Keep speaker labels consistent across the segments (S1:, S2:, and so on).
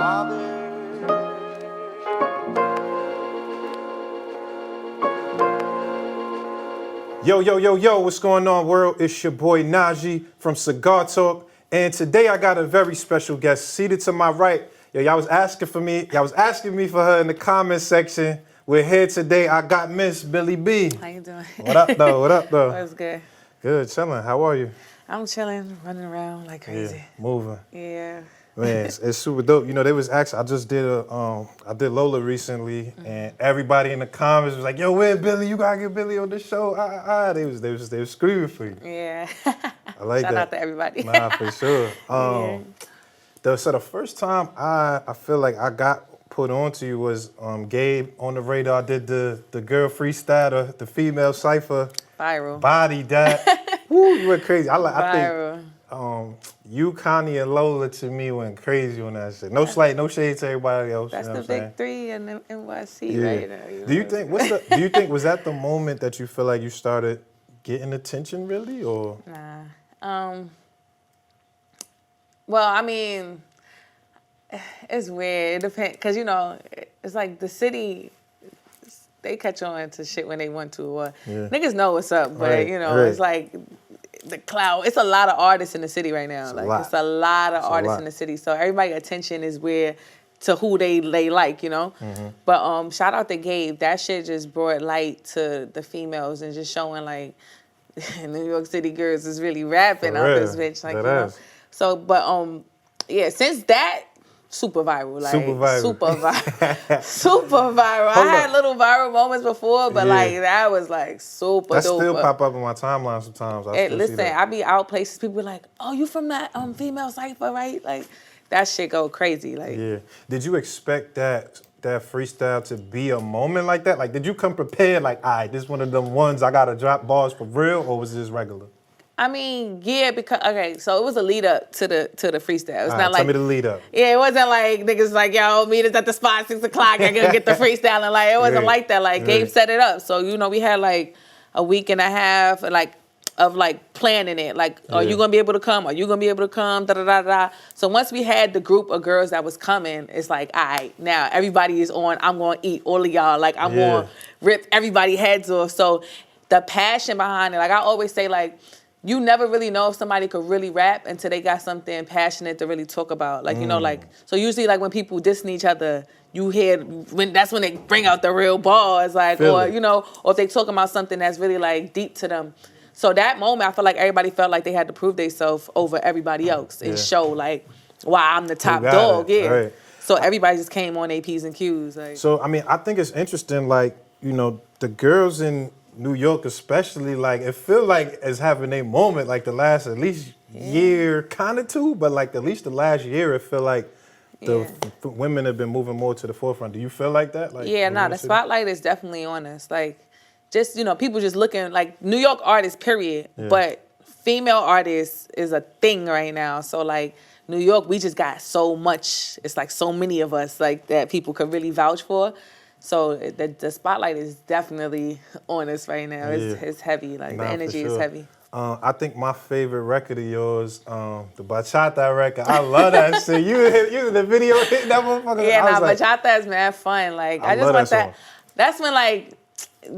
S1: Father. Yo, what's going on, world? It's your boy Najee from Cigar Talk, and today I got a very special guest seated to my right. Y'all was asking me for her in the comment section. We're here today. I got Miss Billy B.
S2: How you doing?
S1: What up, though?
S2: That's good.
S1: Good, chilling. How are you?
S2: I'm chilling, running around like crazy.
S1: Yeah, moving.
S2: Yeah.
S1: Man, it's super dope. You know, they was actually, I did Lola recently, and everybody in the comments was like, "Yo, where Billy? You gotta get Billy on the show." They was screaming for you.
S2: Yeah.
S1: I like
S2: Shout
S1: that.
S2: out to everybody.
S1: Nah, for sure. So the first time I feel like I got put onto you was Gabe on the radar. Did the girl freestyle, the female cipher.
S2: Viral.
S1: Body that. Woo, you went crazy.
S2: Viral.
S1: I think you, Connie, and Lola to me went crazy on that shit. No slight, no shade to everybody else.
S2: That's
S1: you know
S2: the
S1: what I'm
S2: big three in the NYC
S1: Yeah.
S2: right now.
S1: Do you think was that the moment that you feel like you started getting attention really, or?
S2: Nah. Well, I mean, it's weird. It depends, cause you know, it's like the city. They catch on to shit when they want to, or niggas know what's up, but it's like the cloud. It's a lot of artists in the city right now. It's a lot of artists in the city, so everybody's attention is to who they like, you know.
S1: Mm-hmm.
S2: But shout out to Gabe. That shit just brought light to the females and just showing like New York City girls is really rapping out this bitch, like, you know. So, but since that. Super viral. I had little viral moments before, but like that was like super dope.
S1: That still pop up in my timeline sometimes.
S2: I be out places, people be like, "Oh, you from that female cipher, right?" Like that shit go crazy. Like,
S1: yeah. Did you expect that freestyle to be a moment like that? Like, did you come prepared? Like, all right, this one of them ones I gotta drop bars for real, or was this regular?
S2: I mean, yeah, because so it was a lead up to the freestyle. It's not like
S1: tell me the lead up.
S2: Yeah, it wasn't like niggas like, yo, meet us at the spot 6 o'clock. I gotta get the freestyle, and like it wasn't like that. Like Gabe set it up, so we had like a week and a half of planning it. Like, are you gonna be able to come? Are you gonna be able to come? Da da da da. So once we had the group of girls that was coming, it's like, all right, now everybody is on. I'm gonna eat all of y'all. Like I'm gonna rip everybody heads off. So the passion behind it, like I always say, like. You never really know if somebody could really rap until they got something passionate to really talk about. Like, so usually like when people dissing each other, you hear that's when they bring out the real bars, like, or if they talking about something that's really like deep to them. So that moment, I feel like everybody felt like they had to prove themselves over everybody else and show like why I'm the top dog. Right. So everybody just came on their P's and Q's. Like.
S1: So, I mean, I think it's interesting, like, the girls in New York especially, like, it feel like it's having a moment, like the last at least year, kind of two, but like at least the last year, it feel like the women have been moving more to the forefront. Do you feel like that? Like,
S2: the spotlight is definitely on us. Like, just, people just looking, like, New York artists, period, but female artists is a thing right now. So, like, New York, we just got so much, it's like so many of us, like, that people could really vouch for. So the spotlight is definitely on us right now. It's heavy. Like the energy is heavy.
S1: I think my favorite record of yours, the Bachata record. I love that shit. You in the video hitting that motherfucker.
S2: Yeah, Bachata is mad fun. Like I just want that. That's when like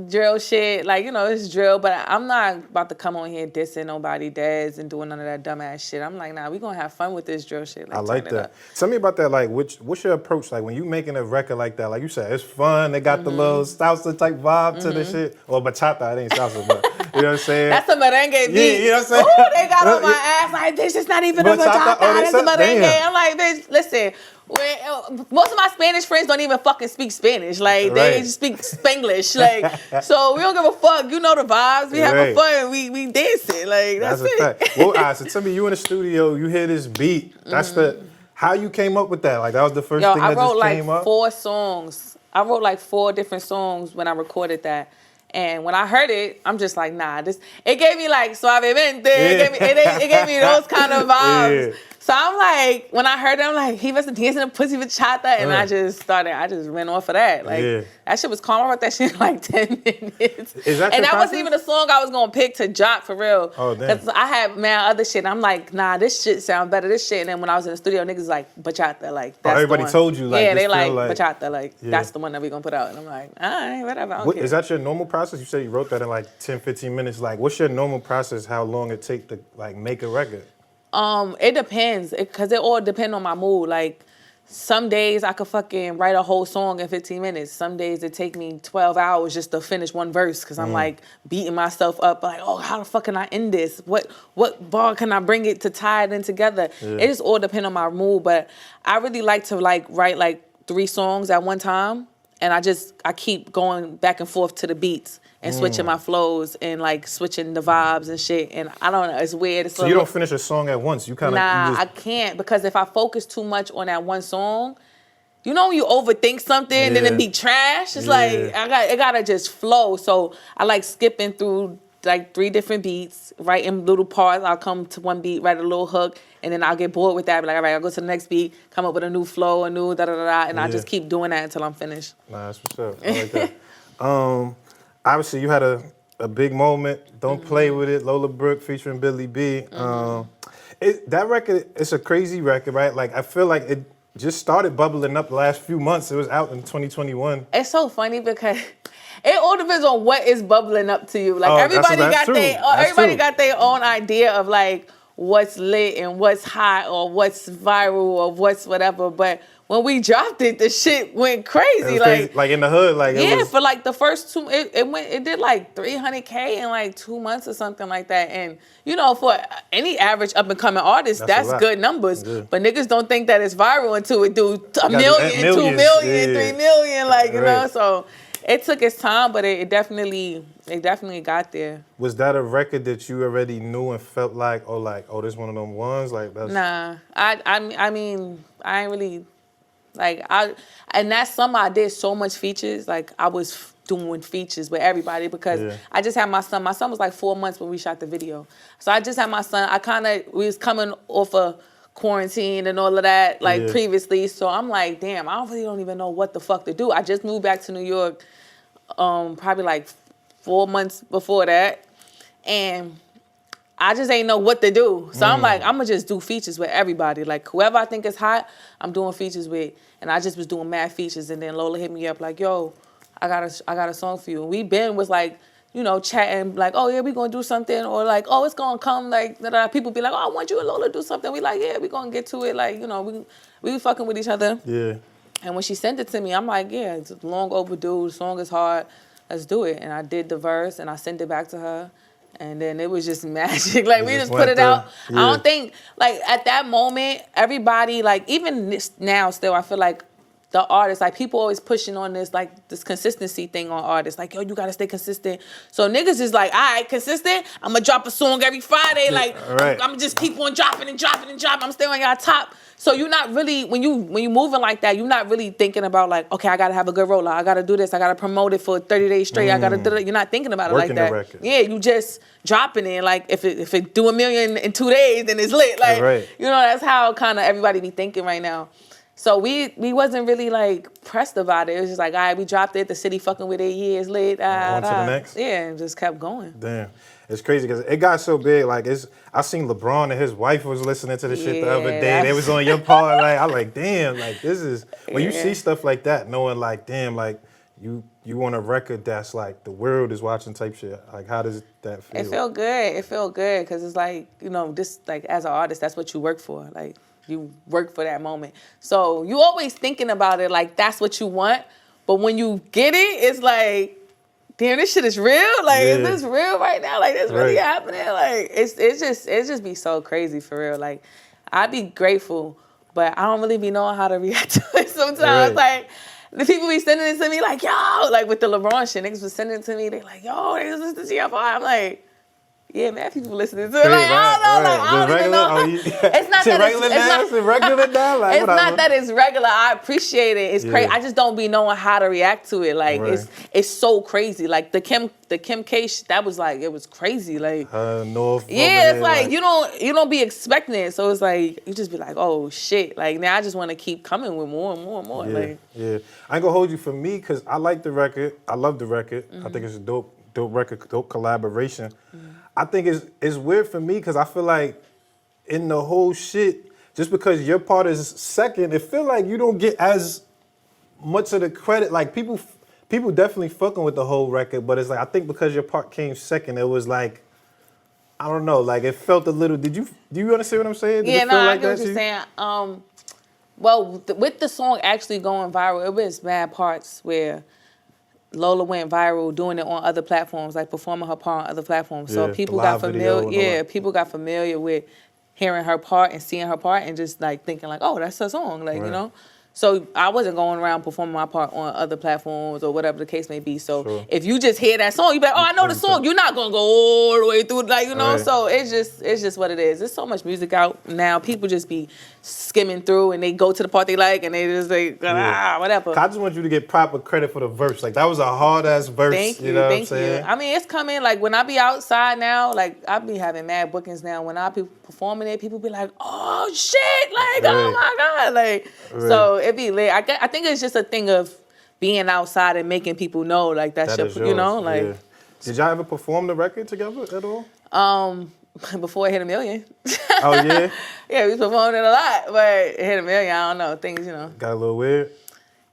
S2: drill shit, like, it's drill, but I'm not about to come on here dissing nobody dads and doing none of that dumbass shit. I'm like, nah, we gonna have fun with this drill shit. Like,
S1: I like that. Tell me about that, like, what's your approach? Like, when you making a record like that, like you said, it's fun, they got the little salsa type vibe to the shit. Or bachata, it ain't salsa, but, you know what I'm saying?
S2: That's a merengue beat.
S1: Yeah, you know what I'm saying?
S2: Ooh, they got on my ass like, bitch, it's not even a bachata, it's a merengue. Damn. I'm like, bitch, listen, most of my Spanish friends don't even fucking speak Spanish. Like, they speak Spanglish. Like, so we don't give a fuck. You know the vibes. We having fun. We dancing. Like, that's it.
S1: Fact. Well, all right, so tell me, you in the studio, you hear this beat. That's how you came up with that? Like, that was the first thing that just came up?
S2: I wrote like 4 songs. I wrote like 4 different songs when I recorded that. And when I heard it, I'm just like, nah, it gave me like Suavemente. It gave me those kind of vibes. So I'm like, when I heard them, like, he wasn't dancing a pussy bachata, and I just went off of that. Like, that shit was calm. I wrote that shit in like 10 minutes.
S1: Is that
S2: and
S1: your
S2: that wasn't even a song I was going to pick to drop for real.
S1: Oh, damn.
S2: Because I had, other shit. And I'm like, nah, this shit sound better, this shit. And then when I was in the studio, niggas like, bachata, like, that's
S1: everybody
S2: the one.
S1: told you, like,
S2: yeah, they
S1: feel like
S2: bachata, like, that's the one that we going to put out. And I'm like, all right, whatever, I don't care.
S1: Is that your normal process? You said you wrote that in like 10, 15 minutes. Like, what's your normal process, how long it take to, like, make a record?
S2: It depends, because it all depends on my mood. Like, some days I could fucking write a whole song in 15 minutes. Some days it take me 12 hours just to finish one verse, because I'm like beating myself up, like, oh, how the fuck can I end this? What bar can I bring it to tie it in together? It just all depends on my mood, but I really like to like write like 3 songs at one time, and I keep going back and forth to the beats. And switching my flows and like switching the vibes and shit. And I don't know, it's weird. It's
S1: so you don't finish a song at once? You kind of
S2: I can't, because if I focus too much on that one song, you know when you overthink something and then it be trash? It's like it gotta just flow. So I like skipping through like 3 different beats, writing little parts. I'll come to one beat, write a little hook, and then I'll get bored with that. Be like, all right, I'll go to the next beat, come up with a new flow, a new da-da-da-da, and I just keep doing that until I'm finished.
S1: Nah, that's what's up. I like that. Obviously, you had a big moment. Don't Play With It, Lola Brooke featuring Billy B. That record, it's a crazy record, right? Like, I feel like it just started bubbling up the last few months. It was out in 2021.
S2: It's so funny because it all depends on what is bubbling up to you. Like, everybody got their own idea of like what's lit and what's hot or what's viral or what's whatever. But when we dropped it, the shit went crazy.
S1: Like in the hood, like it was,
S2: for like the first 2, it did like 300K in like 2 months or something like that. And you know, for any average up and coming artist, that's good numbers. Yeah. But niggas don't think that it's viral until it do a million, 2 million, 3 million, like you know. So it took its time, but it definitely got there.
S1: Was that a record that you already knew and felt like, oh, this one of them ones? Like that's...
S2: Nah, I mean, I ain't really. Like, and that summer I did so much features. Like, I was doing features with everybody because I just had my son. My son was like 4 months when we shot the video. So I just had my son. We was coming off of quarantine and all of that, like previously. So I'm like, damn, I really don't even know what the fuck to do. I just moved back to New York probably like 4 months before that. And I just ain't know what to do. So I'm like, I'm going to just do features with everybody. Like, whoever I think is hot, I'm doing features with. And I just was doing mad features. And then Lola hit me up like, yo, I got a song for you. And we was like, you know, chatting like, oh, yeah, we going to do something. Or like, oh, it's going to come. Like, people be like, oh, I want you and Lola to do something. We like, yeah, we going to get to it. Like, you know, we fucking with each other.
S1: Yeah.
S2: And when she sent it to me, I'm like, yeah, it's long overdue. The song is hard. Let's do it. And I did the verse and I sent it back to her. And then it was just magic. Like, we just put it out. Yeah. I don't think, like, at that moment, everybody, like, even now still, I feel like the artists, like, people always pushing on this, like, this consistency thing on artists. Like, yo, you got to stay consistent. So niggas is like, all right, consistent. I'm going to drop a song every Friday. Like, I'm going to just keep on dropping and dropping and dropping. I'm staying on y'all top. So you're not really, when you moving like that, you're not really thinking about like, okay, I got to have a good rollout. I got to do this. I got to promote it for 30 days straight. I got to do it. You're not thinking about it like that. The record. Yeah, you just dropping it. Like if it do 1 million in 2 days, then it's lit. Like, you know, that's how kind of everybody be thinking right now. So we wasn't really like pressed about it. It was just like, all right, we dropped it. The city fucking with it. Yeah, it's lit.
S1: On to the next.
S2: Yeah, and just kept going.
S1: Damn. It's crazy because it got so big. Like, I seen LeBron and his wife was listening to the shit the other day. They was on your part. Like, I like, damn, like, this is, when you see stuff like that, knowing like, damn, like, you want a record that's like, the world is watching type shit. Like, how does that feel?
S2: It feel good. It feel good because it's like, you know, this, like, as an artist, that's what you work for. Like, you work for that moment. So you always thinking about it like that's what you want. But when you get it, it's like, damn, this shit is real. Like, is this real right now? Like, this really happening? Like, it just be so crazy for real. Like, I'd be grateful, but I don't really be knowing how to react to it sometimes. Like, the people be sending it to me like, yo, like with the LeBron shit, niggas was sending it to me. They like, yo, they listen to GFR. I'm like, Yeah, man, people listening to it. Like, I don't know, like, I don't even know.
S1: Oh,
S2: It's not
S1: shit,
S2: that
S1: regular
S2: it's
S1: now?
S2: not,
S1: Shit, regular now? Like,
S2: it's
S1: whatever.
S2: not that it's regular. I appreciate it. It's crazy.
S1: Yeah.
S2: I just don't be knowing how to react to it. Like,
S1: Right.
S2: it's so crazy. Like the Kim K, that was like, it was crazy. Like,
S1: North.
S2: yeah, it's like you don't be expecting it. So it's like you just be like, oh shit. Like now I just want to keep coming with more and more and more.
S1: Yeah,
S2: Like,
S1: yeah. I ain't gonna hold you for me because I like the record. I love the record. I think it's a dope record, dope collaboration. I think it's weird for me because I feel like in the whole shit, just because your part is second, it feel like you don't get as much of the credit. Like people definitely fucking with the whole record, but it's like I think because your part came second, it was like I don't know, like it felt a little. Do you understand what I'm saying? Did
S2: yeah,
S1: it
S2: no,
S1: feel
S2: I
S1: like
S2: get what
S1: that
S2: you're
S1: to you?
S2: saying. Well, with the song actually going viral, it was mad parts where Lola went viral doing it on other platforms, like performing her part on other platforms. So
S1: Yeah,
S2: people
S1: the
S2: got
S1: live video
S2: familiar.
S1: and all
S2: Yeah,
S1: that.
S2: people got familiar with hearing her part and seeing her part and just like thinking like, oh, that's her song, like
S1: Right.
S2: you know. So I wasn't going around performing my part on other platforms or whatever the case may be. So
S1: Sure.
S2: if you just hear that song, you be like, oh, I know the song. You're not gonna go all the way through, like you know.
S1: Right.
S2: So it's just what it is. There's so much music out now. People just be skimming through and they go to the part they like and they just like whatever.
S1: I just want you to get proper credit for the verse. Like that was a hard ass verse.
S2: Thank you,
S1: know what I'm
S2: thank you.
S1: saying?
S2: I mean, it's coming. Like when I be outside now, like I be having mad bookings now. When I be performing it, people be like, "Oh shit!" Like,
S1: Right.
S2: "Oh my god!" Like, so it be lit. I think it's just a thing of being outside and making people know, like that's
S1: That is
S2: your, you know,
S1: yours,
S2: like.
S1: yeah. Did y'all ever perform the record together at all?
S2: Before it hit 1 million.
S1: Oh yeah,
S2: Yeah, we performed it a lot, but it hit 1 million. I don't know things, you know.
S1: got a little weird.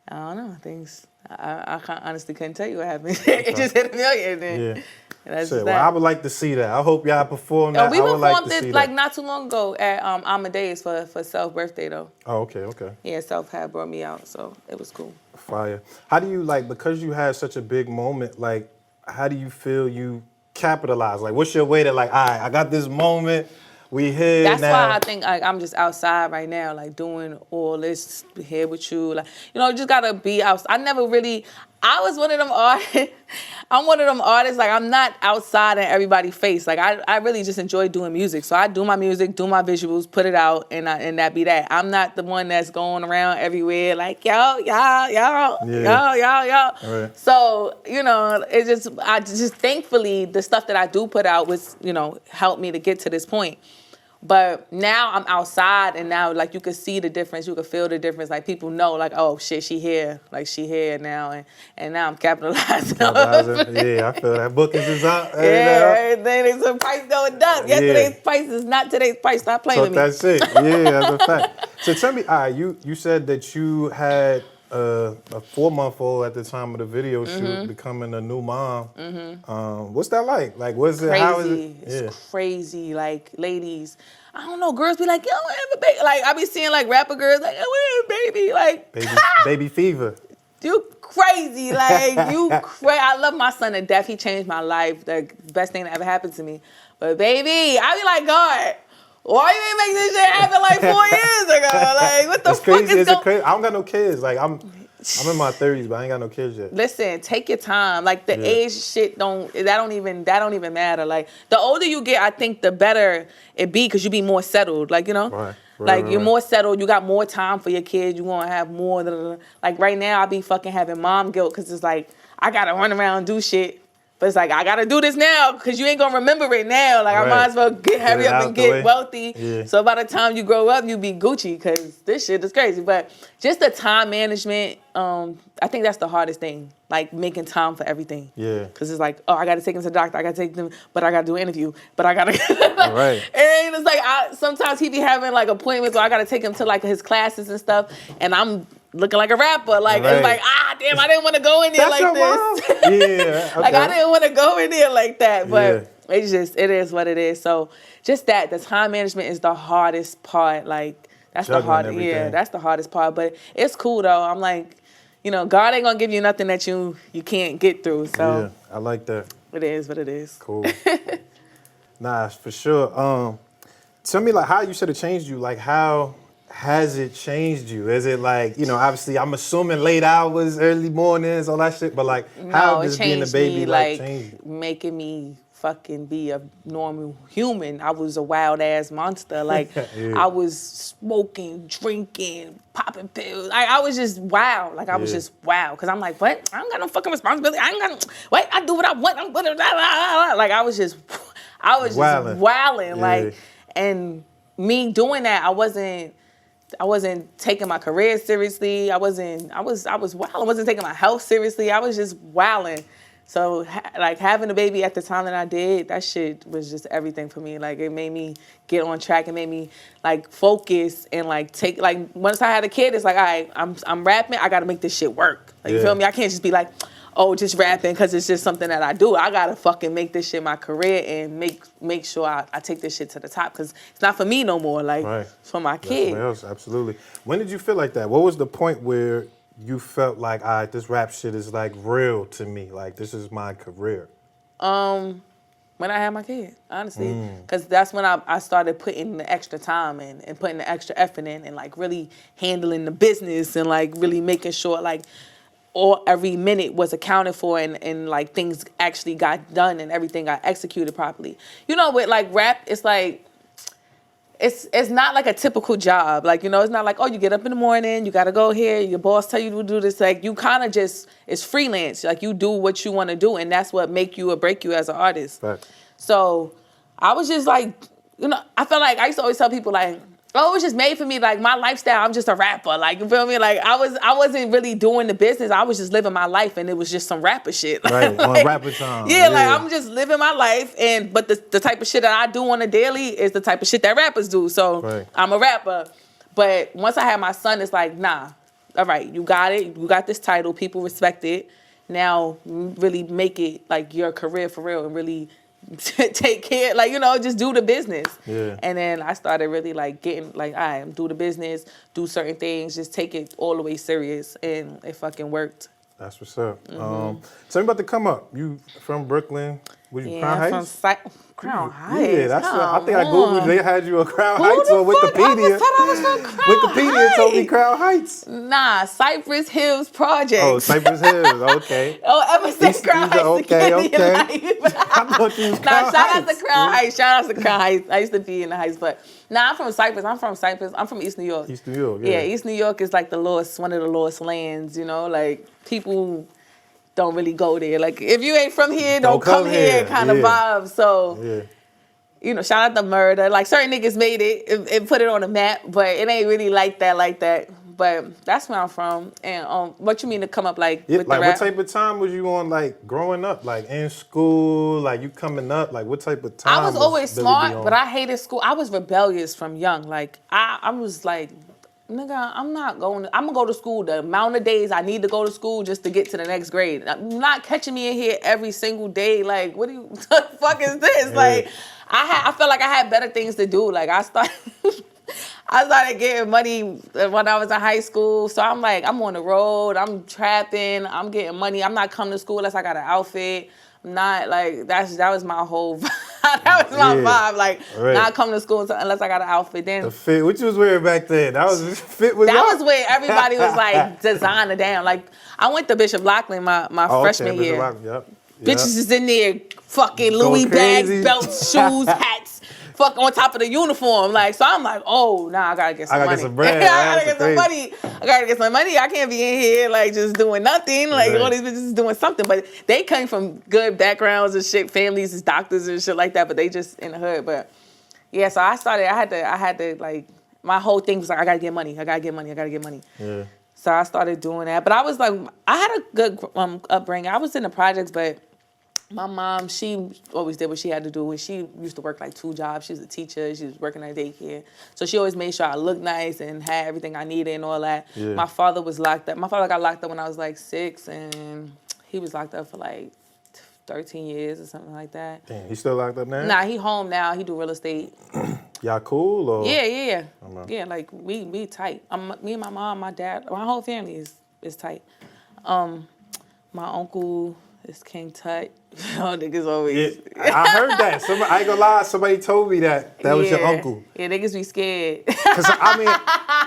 S2: I don't know things. I honestly couldn't tell you what happened. It just hit 1 million. Then.
S1: Yeah.
S2: And that's
S1: Shit,
S2: just
S1: well,
S2: that.
S1: I would like to see that. I hope y'all perform that.
S2: We
S1: I would like
S2: performed
S1: to see
S2: it like
S1: that.
S2: not too long ago at Amadeus for Self birthday though.
S1: Oh, okay.
S2: Yeah, Self had brought me out, so it was cool.
S1: Fire. How do you like because you had such a big moment? Like, how do you feel you capitalize? Like, what's your way to like? All right, I got this moment. We here
S2: That's
S1: now.
S2: why I think like I'm just outside right now, like doing all this here with you. Like, you know, you just gotta be out. I was one of them artists. I'm one of them artists, like I'm not outside in everybody's face. Like I really just enjoy doing music. So I do my music, do my visuals, put it out, and that be that. I'm not the one that's going around everywhere like y'all.
S1: Right.
S2: So, you know, I just thankfully the stuff that I do put out was, you know, helped me to get to this point. But now I'm outside and now like you can see the difference, you can feel the difference. Like people know like, oh shit, she here. Like she here now and now I'm capitalizing.
S1: Yeah, I feel that. Bookings is up.
S2: Yeah, everything is a price going up. Yesterday's price is not today's price. Stop playing with me.
S1: That's it. Yeah, that's a fact. So tell me, all right, you said that you had a 4-month-old at the time of the video shoot, becoming a new mom. What's that like? Like, what's it?
S2: Crazy.
S1: How is it?
S2: It's crazy. Like, ladies, I don't know, girls be like, yo, I have a baby. Like, I be seeing like rapper girls like, yo, I have a baby. Like,
S1: Baby fever.
S2: you crazy. Like, you crazy. I love my son to death. He changed my life. The best thing that ever happened to me. But baby, I be like, God, why you ain't make this shit happen like 4 years ago? Like, what the
S1: It's
S2: fuck
S1: crazy.
S2: is
S1: It's
S2: going on?
S1: I don't got no kids. Like, I'm in my 30s, but I ain't got no kids yet.
S2: Listen, take your time. Like the age shit don't even matter. Like the older you get, I think the better it be because you be more settled. Like, you know?
S1: Right.
S2: You're more settled, you got more time for your kids, you wanna have more like right now I be fucking having mom guilt because it's like I gotta run around and do shit. But it's like, I gotta do this now because you ain't gonna remember it now. Like, I might as well hurry up and get wealthy.
S1: Yeah.
S2: So by the time you grow up, you be Gucci because this shit is crazy. But just the time management, I think that's the hardest thing. Like, making time for everything. Yeah. Because it's like, oh, I gotta take him to the doctor. I gotta take them, but I gotta do an interview. But I gotta...
S1: Right.
S2: And it's like, sometimes he be having, like, appointments where I gotta take him to, like, his classes and stuff. And I'm looking like a rapper. Like, it's like, damn, I didn't want to go in there like this.
S1: Yeah.
S2: Like, I didn't want to go in there like that. But it is what it is. So just that, the time management is the hardest part. Like, that's
S1: Juggling
S2: the hardest.
S1: everything.
S2: Yeah, that's the hardest part. But it's cool, though. I'm like, you know, God ain't going to give you nothing that you can't get through. So
S1: yeah, I like that.
S2: It is what it is.
S1: Cool. Nah, for sure. Tell me, like, how you said it changed you. Like, how has it changed you? Is it like, you know, obviously I'm assuming late hours, early mornings, all that shit, but like how does being a baby like change you?
S2: Making me fucking be a normal human. I was a wild ass monster. Like I was smoking, drinking, popping pills. I was just wild. Like I was just wild. Cause I'm like, what? I don't got no fucking responsibility. I ain't got what? I do what I want. I'm gonna like I was just wilding. Like, and me doing that, I wasn't taking my career seriously. I was wild. I wasn't taking my health seriously. I was just wilding. So like having a baby at the time that I did, that shit was just everything for me. Like it made me get on track. It made me like focus and like take, like once I had a kid, it's like, all right, I'm rapping. I got to make this shit work. Like, you feel me? I can't just be like, oh, just rapping because it's just something that I do. I got to fucking make this shit my career and make sure I take this shit to the top because it's not for me no more. Like it's for my kid.
S1: Else, absolutely. When did you feel like that? What was the point where you felt like, all right, this rap shit is like real to me. Like this is my career.
S2: When I had my kid, honestly, because that's when I started putting the extra time in and putting the extra effort in and like really handling the business and like really making sure like every minute was accounted for and like things actually got done and everything got executed properly. You know, with like rap, it's like. It's not like a typical job. Like, you know, it's not like, oh, you get up in the morning, you got to go here, your boss tell you to do this. Like, you kind of just, it's freelance. Like, you do what you want to do, and that's what make you or break you as an artist.
S1: Right.
S2: So, I was just like, you know, I felt like, I used to always tell people, like, oh, it was just made for me. Like, my lifestyle, I'm just a rapper. Like, you feel me? Like, I wasn't really doing the business. I was just living my life, and it was just some rapper shit.
S1: Right,
S2: like,
S1: on rapper time.
S2: Yeah, like, I'm just living my life, but the type of shit that I do on a daily is the type of shit that rappers do. So, I'm a rapper. But once I had my son, it's like, nah, all right, you got it. You got this title. People respect it. Now, really make it, like, your career for real and really take care, like, you know, just do the business.
S1: Yeah.
S2: And then I started really like getting like, all right, do the business, do certain things, just take it all the way serious, and it fucking worked.
S1: That's what's up. Tell me about the come up. You from Brooklyn? Were you Crown Heights?
S2: Crown Heights.
S1: Yeah, that's what I think I googled. They had you on Crown Heights on
S2: Wikipedia.
S1: Wikipedia.
S2: I was from Crown
S1: Wikipedia told me Crown Heights.
S2: Nah, Cypress Hills Project.
S1: Oh, Cypress Hills. Okay.
S2: Ever since Crown Heights.
S1: Okay.
S2: I
S1: thought you was Crown
S2: shout out
S1: Heights.
S2: to Crown Heights. Shout out to Crown Heights. I used to be in the Heights, but I'm from Cypress. I'm from East New York.
S1: East New York.
S2: Yeah, East New York is like one of the lowest lands. You know, like people don't really go there. Like, if you ain't from here, don't come here kind of vibe. So, you know, shout out to Murder. Like, certain niggas made it and put it on the map, but it ain't really like that. But that's where I'm from. And what you mean to come up like with
S1: like
S2: the rap?
S1: what type of time was you on, like growing up, like in school, like you coming up, like what type of time?
S2: I was always smart, but I hated school. I was rebellious from young. Like I was like, nigga, I'm gonna go to school the amount of days I need to go to school just to get to the next grade. I'm not catching me in here every single day. Like, what the fuck is this? Yeah. Like, I felt like I had better things to do. Like, I started getting money when I was in high school. So I'm like, I'm on the road, I'm trapping, I'm getting money. I'm not coming to school unless I got an outfit. I'm not like, that was my whole vibe. That was my vibe. Like, not coming to school unless I got an outfit. Then
S1: the fit, what you was wearing back then? That was fit was
S2: that was where everybody was like designer down. Like, I went to Bishop Lockland my freshman year. Bitches is in there fucking Louis bags, belts, shoes, hats, fuck on top of the uniform. Like, so I'm like, oh, nah, I gotta get some money.
S1: Get some bread.
S2: I gotta get some money. I gotta get some money. I can't be in here like just doing nothing. Like, all these bitches is doing something. But they came from good backgrounds and shit, families as doctors and shit like that, but they just in the hood. But yeah, so I had to like, my whole thing was like, I gotta get money. Yeah. So I started doing that. But I was like, I had a good upbringing. I was in the projects, but my mom, she always did what she had to do. And she used to work like 2 jobs. She was a teacher. She was working at daycare. So she always made sure I looked nice and had everything I needed and all that. Yeah. My father was locked up. My father got locked up when I was like 6, and he was locked up for like 13 years or something like that.
S1: Damn, he still locked up now?
S2: Nah, he home now. He do real estate.
S1: Y'all cool? Or?
S2: Yeah. Yeah, like we tight. Me and my mom, my dad, my whole family is tight. My uncle It's King Tut. Y'all niggas always.
S1: Yeah, I heard that. I ain't gonna lie. Somebody told me that was your uncle.
S2: Yeah, niggas be scared.
S1: Cause I mean,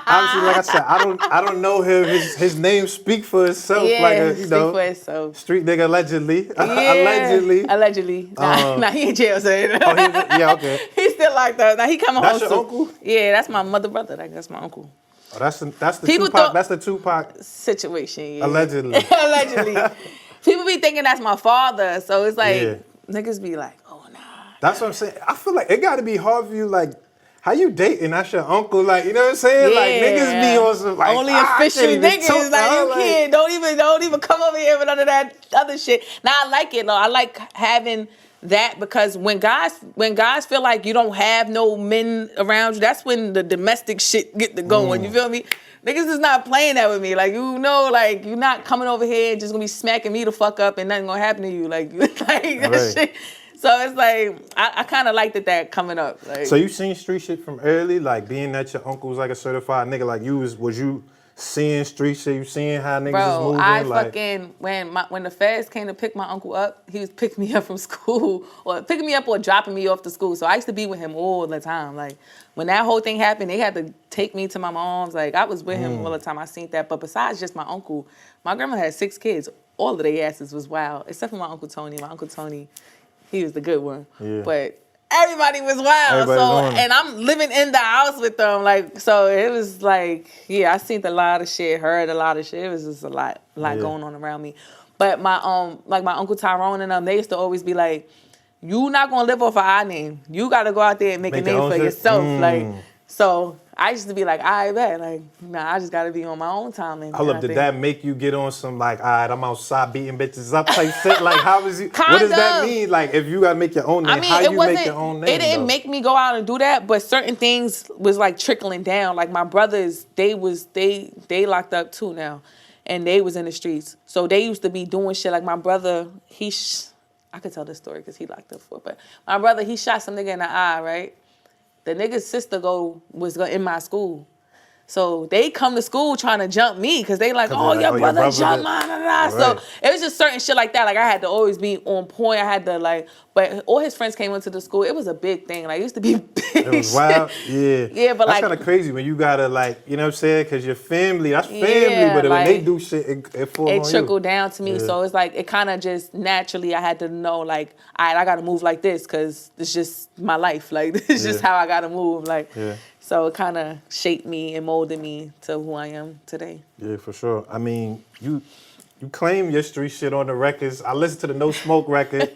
S1: obviously, like I said, I don't know him. His name speak for itself.
S2: Yeah,
S1: like
S2: speak for itself.
S1: Street nigga allegedly.
S2: Yeah. Allegedly. Nah, he in jail saying.
S1: Oh, yeah, okay.
S2: He's still locked up. Now he coming home.
S1: That's your uncle?
S2: Yeah, that's my mother brother. That's my uncle.
S1: Oh, that's the
S2: People
S1: Tupac.
S2: thought-
S1: That's the Tupac
S2: Situation. Yeah.
S1: allegedly.
S2: Allegedly. People be thinking that's my father, so it's like
S1: Yeah.
S2: niggas be like, oh nah.
S1: That's what I'm saying. I feel like it got to be hard for you, like. How you dating? That's your uncle, like, you know what I'm saying? Like, niggas be on some, like,
S2: only
S1: I
S2: official
S1: can't even
S2: niggas.
S1: talk,
S2: Like, you
S1: like-
S2: can't. Don't even come over here with none of that other shit. Now I like it though. I like having that because when guys feel like you don't have no men around you, that's when the domestic shit get to going. You feel me? Niggas is not playing that with me. Like, you know, like, you're not coming over here and just gonna be smacking me the fuck up and nothing gonna happen to you. Like that
S1: Right.
S2: shit. So it's like, I kind of liked that coming up. Like,
S1: So you seen street shit from early, like being that your uncle was like a certified nigga, like was you seeing street shit? You seeing how niggas is
S2: bro,
S1: moving?
S2: I
S1: like,
S2: fucking, when the feds came to pick my uncle up, he was picking me up from school or picking me up or dropping me off to school. So I used to be with him all the time. Like, when that whole thing happened, they had to take me to my mom's. Like, I was with him all the time. I seen that. But besides just my uncle, my grandma had 6 kids. All of their asses was wild, except for my Uncle Tony. My Uncle Tony, he was the good one.
S1: Yeah.
S2: But everybody was wild. And I'm living in the house with them. Like, so it was like, yeah, I seen a lot of shit, heard a lot of shit. It was just a lot going on around me. But my like my Uncle Tyrone and them, they used to always be like, you not gonna live off of our name. You gotta go out there and make a name for yourself. Like, so I used to be like, I bet, like, nah, I just gotta be on my own time. And
S1: hold up, did that make you get on some like, all right, I'm outside beating bitches up type shit? Like, how was you? What does that mean? Like, if you gotta make your own name, how you make your own name?
S2: It didn't make me go out and do that, but certain things was like trickling down. Like my brothers, they locked up too now, and they was in the streets. So they used to be doing shit. Like my brother, I could tell this story because he locked up for it. But my brother, he shot some nigga in the eye, right? The nigga's sister was in my school. So they come to school trying to jump me because they like, oh, your brother jumped mine. Right. So it was just certain shit like that. Like I had to always be on point. I had to like, but all his friends came into the school. It was a big thing. Like it used to be big.
S1: It was wild. Yeah.
S2: Yeah, but
S1: that's
S2: like,
S1: kind of crazy when you gotta like, you know what I'm saying? Because your family, that's family. But when they do shit, it falls on you.
S2: It trickled down to me. Yeah. So it's like, it kind of just naturally, I had to know like, all right, I got to move like this because it's just my life. Like this is just how I got to move. Like, so it kind of shaped me and molded me to who I am today. Yeah,
S1: for sure. I mean, you claim your street shit on the records. I listened to the No Smoke record.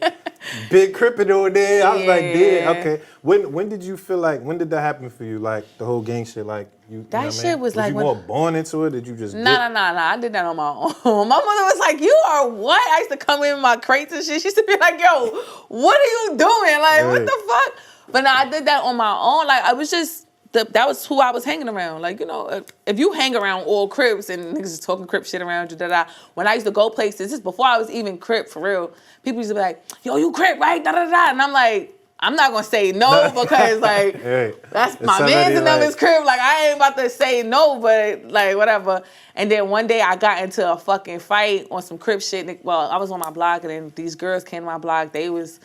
S1: Big Crip on there. I was like, yeah, okay. When did you feel like, when did that happen for you? Like the whole gang shit, like you
S2: that
S1: know
S2: shit was like,
S1: you more born into it? Did you just
S2: Nah. I did that on my own. My mother was like, you are what? I used to come in with my crates and shit. She used to be like, yo, what are you doing? Like, what the fuck? But no, I did that on my own. Like, I was just, that was who I was hanging around. Like, you know, if you hang around all Crips and niggas is talking Crip shit around you, when I used to go places, this is before I was even Crip for real, people used to be like, yo, you Crip, right? Da-da-da. And I'm like, I'm not going to say no because, like, that's my man's and them is Crip. Like, I ain't about to say no, but, like, whatever. And then one day I got into a fucking fight on some Crip shit. Well, I was on my block, and then these girls came to my block. They was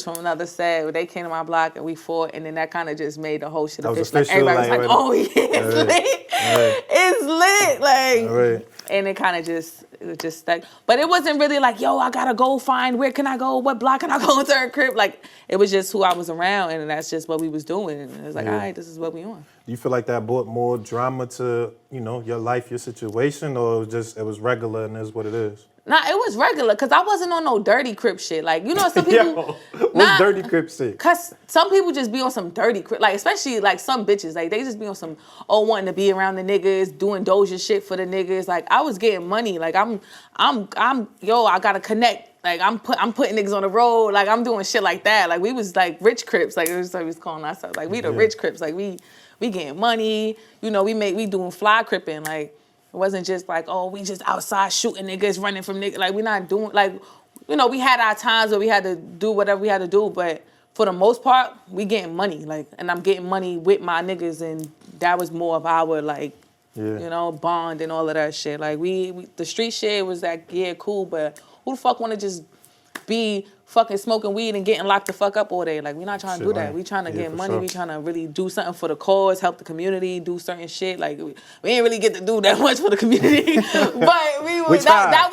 S2: from another set. They came to my block and we fought, and then that kind of just made the whole shit official. Like everybody was like, "Oh yeah, it's lit, it's lit!" Like, and it kind of just stuck. But it wasn't really like, "Yo, I gotta go find where can I go? What block can I go into a Crip?" Like it was just who I was around, and that's just what we was doing. And it was like, "All right, this is what we on."
S1: You feel like that brought more drama to your life, your situation, or it was regular and is what it is?
S2: Nah, it was regular, because I wasn't on no dirty Crip shit. Like, some people...
S1: What's dirty Crip shit?
S2: Because some people just be on some dirty Crip. Like, especially, like, some bitches. Like, they just be on some, wanting to be around the niggas, doing doja shit for the niggas. Like, I was getting money. Like, I gotta connect. Like, I'm putting niggas on the road. Like, I'm doing shit like that. Like, we was, like, rich Crips. Like, it was like we was calling ourselves. Like, we the rich Crips. Like, we getting money. We doing fly cripping. Like... It wasn't just like, we just outside shooting niggas, running from niggas. Like, we're not doing, like, we had our times where we had to do whatever we had to do, but for the most part, we getting money. Like, and I'm getting money with my niggas, and that was more of our, like, bond and all of that shit. Like, the street shit was like, yeah, cool, but who the fuck want to just be fucking smoking weed and getting locked the fuck up all day? Like, we're not trying to do that. We trying to get money.
S1: Sure.
S2: We trying to really do something for the cause, help the community, do certain shit. Like, we didn't really get to do that much for the community, but that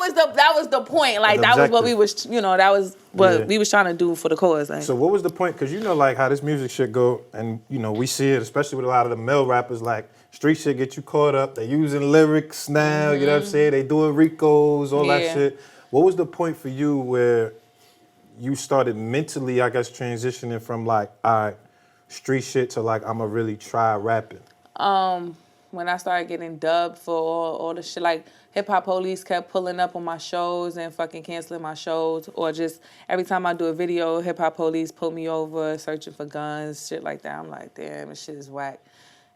S2: was the point. Like, that was what we was, that was what we was trying to do for the cause. Like.
S1: So what was the point? Because like how this music shit go, and we see it, especially with a lot of the male rappers, like street shit get you caught up. They using lyrics now, you know what I'm saying? They doing Ricos, all that shit. What was the point for you where you started mentally, I guess, transitioning from like, all right, street shit to like, I'm gonna really try rapping?
S2: When I started getting dubbed for all the shit, like Hip Hop Police kept pulling up on my shows and fucking canceling my shows, or just every time I do a video, Hip Hop Police pull me over searching for guns, shit like that. I'm like, damn, this shit is whack.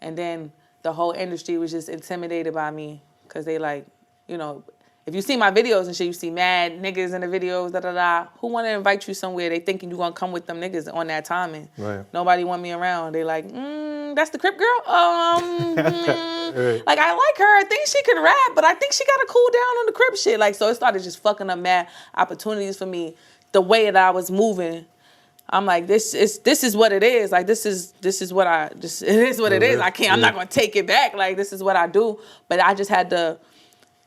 S2: And then the whole industry was just intimidated by me because they like, if you see my videos and shit, you see mad niggas in the videos, Who want to invite you somewhere? They thinking you going to come with them niggas on that timing.
S1: Right.
S2: Nobody want me around. They like, that's the Crip girl?
S1: Right.
S2: Like, I like her. I think she can rap, but I think she got to cool down on the Crip shit. Like, so it started just fucking up mad opportunities for me. The way that I was moving, I'm like, this is what it is. Like, this is what it is what it is. I'm not going to take it back. Like, this is what I do. But I just had to,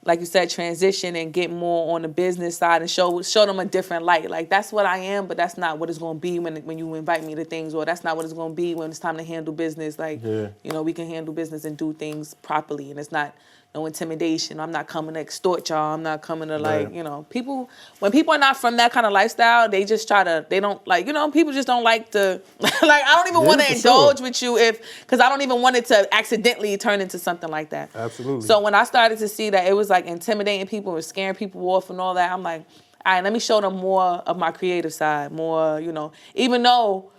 S2: like you said, transition and get more on the business side and show them a different light. Like, that's what I am, but that's not what it's going to be when you invite me to things, or that's not what it's going to be when it's time to handle business. Like, we can handle business and do things properly, and it's not no intimidation. I'm not coming to extort y'all. I'm not coming to people, when people are not from that kind of lifestyle, they just people just don't like to, like, I don't even want to indulge with you because I don't even want it to accidentally turn into something like that.
S1: Absolutely.
S2: So when I started to see that it was like intimidating people and scaring people off and all that, I'm like, all right, let me show them more of my creative side, more, even though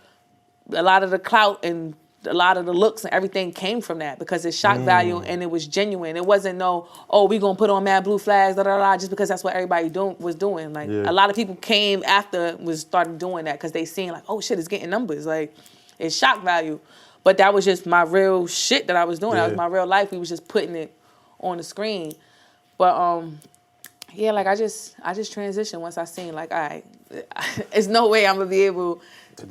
S2: a lot of the clout and a lot of the looks and everything came from that because it's shock value and it was genuine. It wasn't we gonna put on mad blue flags, just because that's what everybody was doing. Like, a lot of people came after started doing that because they seen like, oh shit, it's getting numbers. Like, it's shock value. But that was just my real shit that I was doing. That was my real life. We was just putting it on the screen. But like I just transitioned once I seen like, all right, there's no way I'm gonna be able to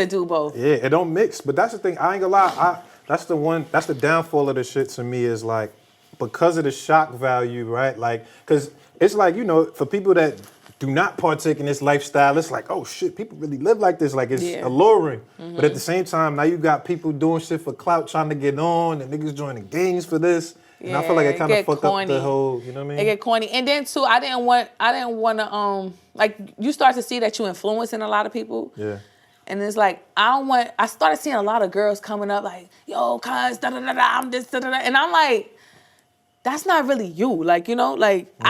S2: do both.
S1: Yeah, it don't mix. But that's the thing. I ain't gonna lie. That's the downfall of the shit to me is like, because of the shock value, right? Like, because it's like, for people that do not partake in this lifestyle, it's like, oh shit, people really live like this. Like, it's alluring. But at the same time, now you got people doing shit for clout, trying to get on, and niggas joining gangs for this. And I feel like it kind of fucked up the whole, you know what I mean?
S2: It get corny. And then too, I didn't want to, like, you start to see that you influencing a lot of people. Yeah. And it's like, I started seeing a lot of girls coming up like, yo, cuz, I'm this, da-da-da. And I'm like, that's not really you. Like, I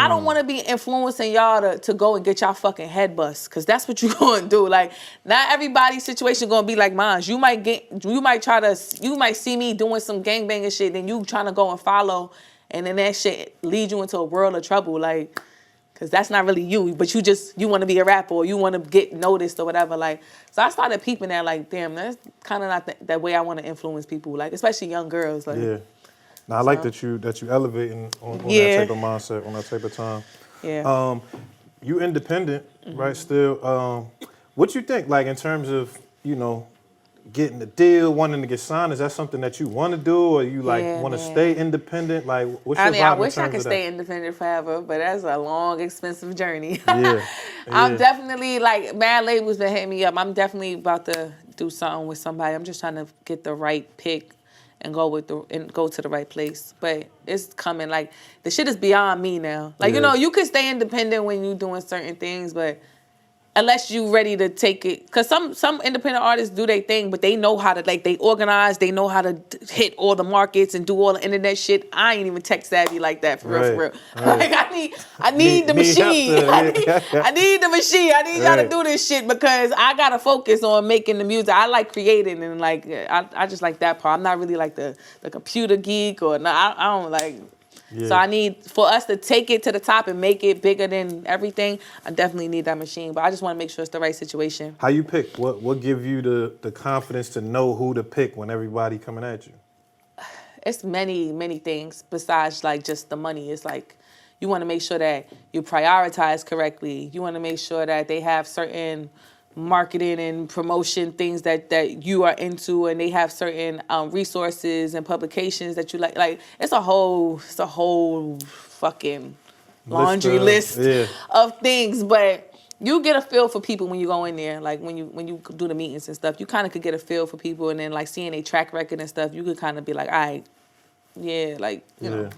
S2: don't want to be influencing y'all to go and get y'all fucking head bust, because that's what you going to do. Like, not everybody's situation going to be like mine. You might see me doing some gangbanging shit, then you trying to go and follow, and then that shit lead you into a world of trouble. Like, because that's not really you, but you want to be a rapper or you want to get noticed or whatever. Like, so I started peeping that, like, damn, that's kind of not that way I want to influence people, like, especially young girls. Like,
S1: yeah. Now, I like that you elevating on that type of mindset, on that type of time.
S2: Yeah.
S1: You independent, right? Still, what you think, like, in terms of, getting the deal, wanting to get signed? Is that something that you want to do, or you want to stay independent? Like, what's your vibe
S2: I wish
S1: in
S2: I
S1: terms
S2: could
S1: of
S2: stay
S1: that?
S2: independent forever, but that's a long, expensive journey.
S1: Yeah.
S2: I'm definitely, like, mad labels been hitting me up. I'm definitely about to do something with somebody. I'm just trying to get the right pick and go to the right place. But it's coming. Like, the shit is beyond me now. Like, you could stay independent when you're doing certain things, but unless you ready to take it, because some independent artists do their thing, but they know how to, like, they organize, they know how to hit all the markets and do all the internet shit. I ain't even tech savvy like that, for real.
S1: Right.
S2: Like, I need the machine. I need the machine. I need y'all to do this shit, because I gotta focus on making the music. I like creating, and like I just like that part. I'm not really like the computer geek, or no, I don't like. Yeah. So I need, for us to take it to the top and make it bigger than everything, I definitely need that machine. But I just want to make sure it's the right situation.
S1: How you pick? What give you the confidence to know who to pick when everybody coming at you?
S2: It's many, many things besides, like, just the money. It's like, you want to make sure that you prioritize correctly. You want to make sure that they have certain marketing and promotion things that you are into, and they have certain resources and publications that you like. Like it's a whole fucking laundry list of things, but you get a feel for people when you go in there. Like when you do the meetings and stuff, you kind of could get a feel for people, and then like seeing a track record and stuff, you could kind of be like, all right, yeah, like you know.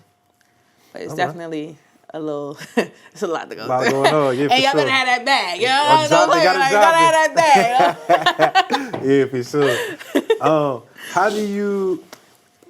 S2: But it's definitely a little. It's a lot to go through.
S1: Going on, yeah,
S2: and y'all better have that bag. You know what I'm saying? You gotta have that bag.
S1: Yeah, for sure. How do you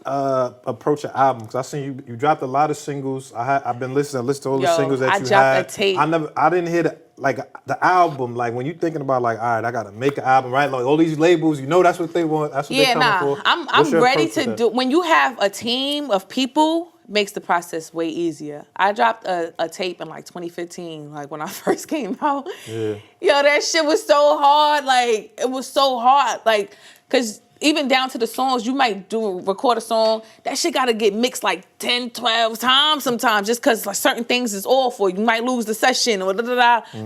S1: approach an album? Because I seen you dropped a lot of singles. I've been listening to all the singles that you had.
S2: I dropped a tape.
S1: I didn't hear the album. Like when you thinking about like, all right, I gotta make an album, right? Like all these labels, you know, that's what they want. That's what they're coming for.
S2: I'm ready to do. When you have a team of people, makes the process way easier. I dropped a tape in like 2015, like when I first came out. Yeah. Yo, that shit was so hard. Like it was so hard. Like, cause even down to the songs, you might record a song, that shit gotta get mixed like 10, 12 times sometimes, just cause like certain things is awful. You might lose the session or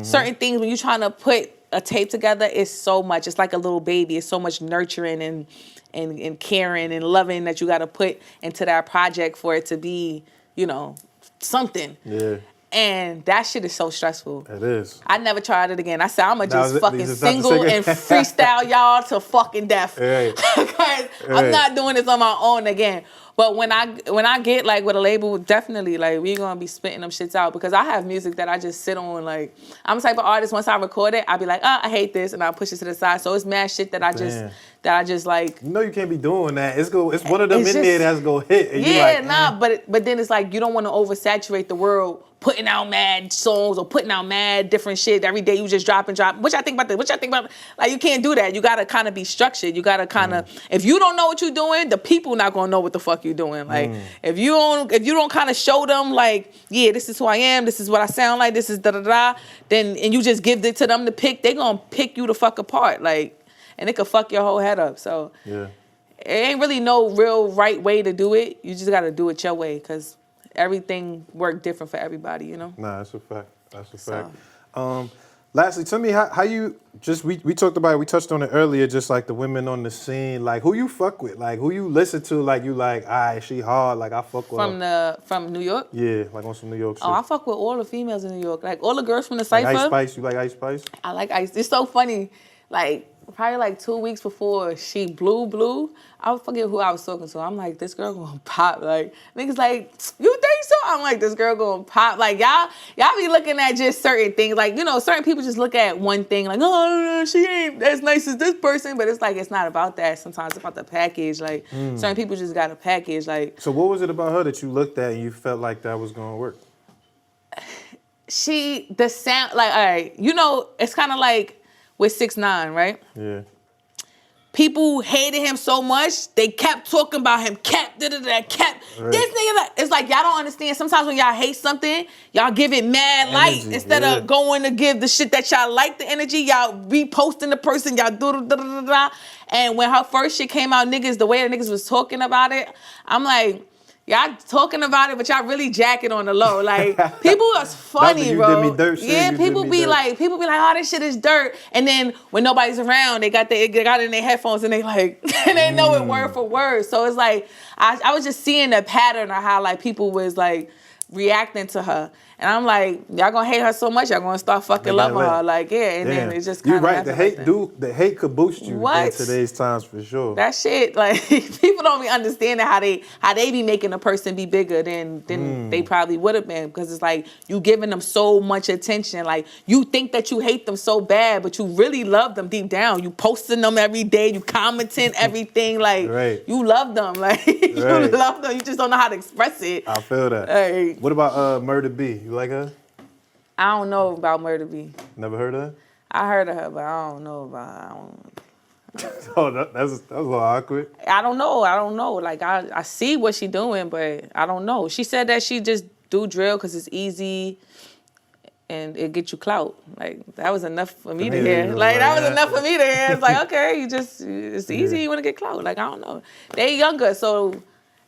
S2: certain things when you're trying to put a tape together, it's so much. It's like a little baby. It's so much nurturing and caring and loving that you gotta put into that project for it to be, you know, something. Yeah. And that shit is so stressful.
S1: It is.
S2: I never tried it again. I said, I'm going to just fucking single and freestyle y'all to fucking death. Right. Because I'm not doing this on my own again. But when I get like with a label, definitely like we gonna be spitting them shits out, because I have music that I just sit on. Like I'm the type of artist, once I record it, I'll be like, I hate this, and I'll push it to the side. So it's mad shit that I just like.
S1: You know you can't be doing that. It's one of them in there that's gonna hit. And
S2: but then it's like you don't want to oversaturate the world putting out mad songs or putting out mad different shit every day. You just drop. What y'all think about this? What y'all think about? Like you can't do that. You gotta kind of be structured. You gotta kind of if you don't know what you're doing, the people not gonna know what the fuck you're doing. Like if you don't kind of show them like, yeah, this is who I am, this is what I sound like, this is then and you just give it to them to pick, they gonna pick you the fuck apart. Like, and it could fuck your whole head up. So it ain't really no real right way to do it. You just gotta do it your way, because everything work different for everybody, you know?
S1: Nah, that's a fact. That's a fact. Lastly, tell me how you just we talked about it, we touched on it earlier, just like the women on the scene, like who you fuck with, like who you listen to, like you like, she hard, like I fuck with her.
S2: From New York?
S1: Yeah, like on some New York shit.
S2: Oh, I fuck with all the females in New York, like all the girls from the Cypher.
S1: Like Ice Spice, you like Ice Spice?
S2: I like Ice. It's so funny, like probably like 2 weeks before she blew, I forget who I was talking to. I'm like, this girl gonna pop. Like, niggas like, you think so? I'm like, this girl gonna pop. Like, y'all be looking at just certain things. Like, you know, certain people just look at one thing like, oh, she ain't as nice as this person. But it's like, it's not about that. Sometimes it's about the package. Like, certain people just got a package. Like,
S1: so what was it about her that you looked at and you felt like that was gonna work?
S2: The sound, like, all right, you know, it's kind of like with 6ix9ine, right? Yeah. People hated him so much, they kept talking about him, kept. Right. This nigga, it's like y'all don't understand. Sometimes when y'all hate something, y'all give it mad light instead of going to give the shit that y'all like the energy. Y'all reposting the person, y'all do. And when her first shit came out, niggas, the way the niggas was talking about it, I'm like, y'all talking about it, but y'all really jacking on the low. Like, people is funny, bro.
S1: Did me dirt,
S2: people be like, oh, this shit is dirt. And then when nobody's around, they got it in their headphones and they like, and they know it word for word. So it's like, I was just seeing the pattern of how like people was like reacting to her. And I'm like, y'all gonna hate her so much, y'all gonna start fucking loving her. Like, and then it just kind of.
S1: You're right. The hate could boost you in today's times for sure.
S2: That shit, like people don't be understanding how they be making a person be bigger than they probably would have been, because it's like you giving them so much attention. Like you think that you hate them so bad, but you really love them deep down. You posting them every day, you commenting everything. Like you love them. Like you love them. You just don't know how to express it.
S1: I feel that.
S2: Like,
S1: what about Murder B? You like her?
S2: I don't know about Murder B.
S1: Never heard of her?
S2: I heard of her, but I don't know about her.
S1: Oh, that's a little awkward.
S2: I don't know. Like, I see what she doing, but I don't know. She said that she just do drill because it's easy and it get you clout. Like, that was enough for me to hear. Like, that was enough for me to hear. It's like, okay, it's easy, you want to get clout. Like, I don't know. They younger, so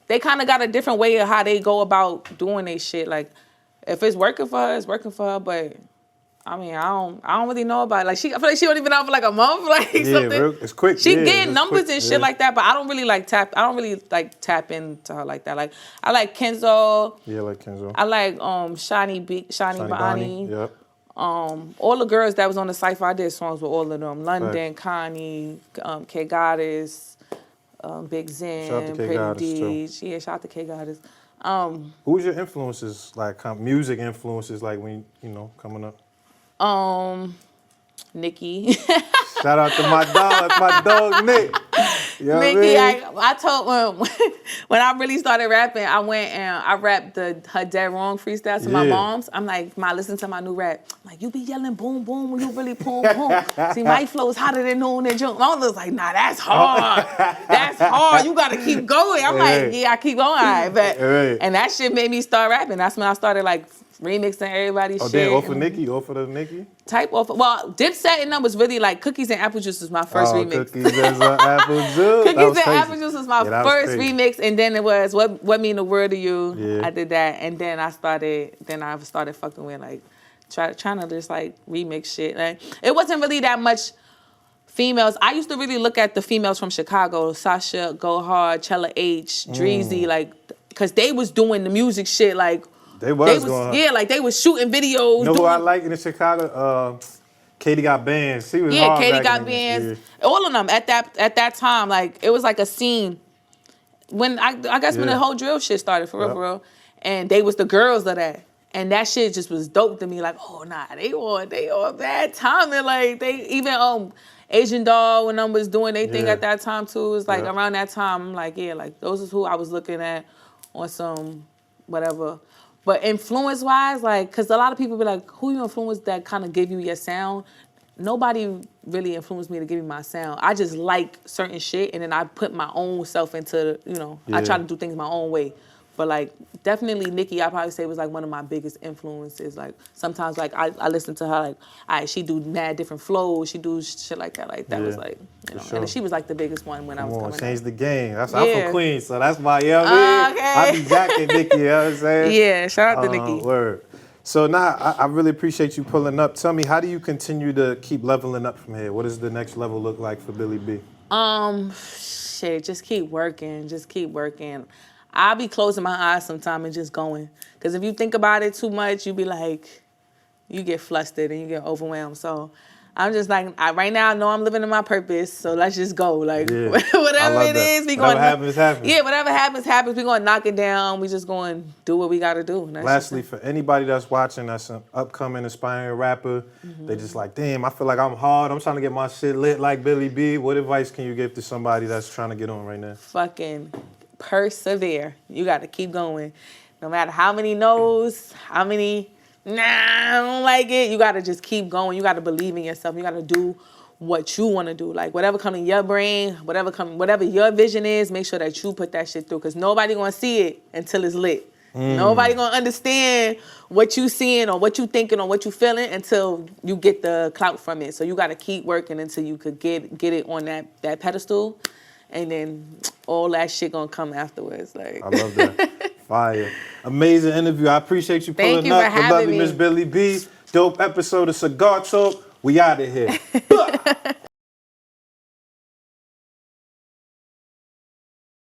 S2: they kind of got a different way of how they go about doing their shit. Like, if it's working for her, it's working for her. But I mean, I don't really know about it. Like I feel like she don't even know for like a month, like something.
S1: It's quick.
S2: She
S1: yeah,
S2: getting numbers
S1: quick,
S2: and shit like that, but I don't really tap into her like that. Like I like Kenzo.
S1: Yeah, like Kenzo.
S2: I like Shani Bonnie.
S1: Yep.
S2: All the girls that was on the Cypher, I did songs with all of them. London, Connie, K Goddess, Big Zen,
S1: Shout out to K
S2: Pretty
S1: Goddess,
S2: Deej. Yeah, shout out to K Goddess.
S1: Who's your influences, like music influences, like when coming up?
S2: Nikki.
S1: Shout out to my dog, that's my dog Nick. You know
S2: Nikki,
S1: what I mean?
S2: I told when I really started rapping, I went and I rapped her Dead Wrong freestyle to my mom's. I'm like, Ma, listen to my new rap. I'm like, you be yelling boom boom when you really boom boom. See, my flow is hotter than noon and June. My mom was like, nah, that's hard. That's hard. You gotta keep going. I'm like, yeah, I keep going. All right, but and that shit made me start rapping. That's when I started like remixing everybody's shit.
S1: Oh, damn, off of the Nikki?
S2: Type off. Well, Dipset and them was really like Cookies and Apple Juice was my first remix.
S1: Cookies and Apple Juice.
S2: Cookies and Apple Juice was my first remix, and then it was What Mean the World to You.
S1: Yeah.
S2: I did that, and then I started fucking with like trying to just like remix shit. Like it wasn't really that much females. I used to really look at the females from Chicago, Sasha, Go Hard, Chella H, Dreezy, like, cause they was doing the music shit like.
S1: They was going.
S2: Yeah, like they was shooting videos.
S1: You know who I like in Chicago? Katie Got Bands. She was hard
S2: Katie
S1: back
S2: Got
S1: in the
S2: Bands.
S1: day.
S2: All of them at that time, like it was like a scene. When I guess when the whole drill shit started for real, and they was the girls of that, and that shit just was dope to me. Like, oh nah, they on bad timing. Like they even Asian Doll when them was doing their thing at that time too. It was like around that time. I'm like, yeah, like those is who I was looking at on some whatever. But influence-wise, like, because a lot of people be like, who you influence that kind of give you your sound? Nobody really influenced me to give me my sound. I just like certain shit, and then I put my own self into, I try to do things my own way. But, like, definitely Nikki, I probably say was, like, one of my biggest influences. Like, sometimes, like, I listen to her, like, all right, she do mad different flows. She do shit like that. Like, that was, like, sure. And she was, like, the biggest one when I was coming
S1: Change
S2: up.
S1: the game. I'm from Queens, so that's my, I be jacking Nikki, you know what I'm saying?
S2: Yeah, shout out to Nikki.
S1: Word. So now, I really appreciate you pulling up. Tell me, how do you continue to keep leveling up from here? What does the next level look like for Billy B?
S2: Shit, just keep working. I'll be closing my eyes sometime and just going. Because if you think about it too much, you be like, you get flustered and you get overwhelmed. So I'm just like, right now I know I'm living in my purpose, so let's just go. Like, whatever it is, we going to...
S1: Whatever happens.
S2: Yeah, whatever happens. We're going to knock it down. We just going to do what we got to do.
S1: Lastly, for anybody that's watching that's an upcoming, aspiring rapper, they just like, damn, I feel like I'm hard. I'm trying to get my shit lit like Billy B. What advice can you give to somebody that's trying to get on right now?
S2: Fucking persevere. You got to keep going. No matter how many no's, how many, nah, I don't like it. You got to just keep going. You got to believe in yourself. You got to do what you want to do. Like whatever comes in your brain, whatever your vision is, make sure that you put that shit through. Because nobody going to see it until it's lit. Nobody going to understand what you seeing or what you thinking or what you feeling until you get the clout from it. So you got to keep working until you could get it on that pedestal. And then all that shit gonna come afterwards. Like
S1: I love that. Fire. Amazing interview. I appreciate you pulling
S2: Thank you
S1: up.
S2: for having
S1: The lovely
S2: me.
S1: Miss Billy B. Dope episode of Cigar Talk. We out of here.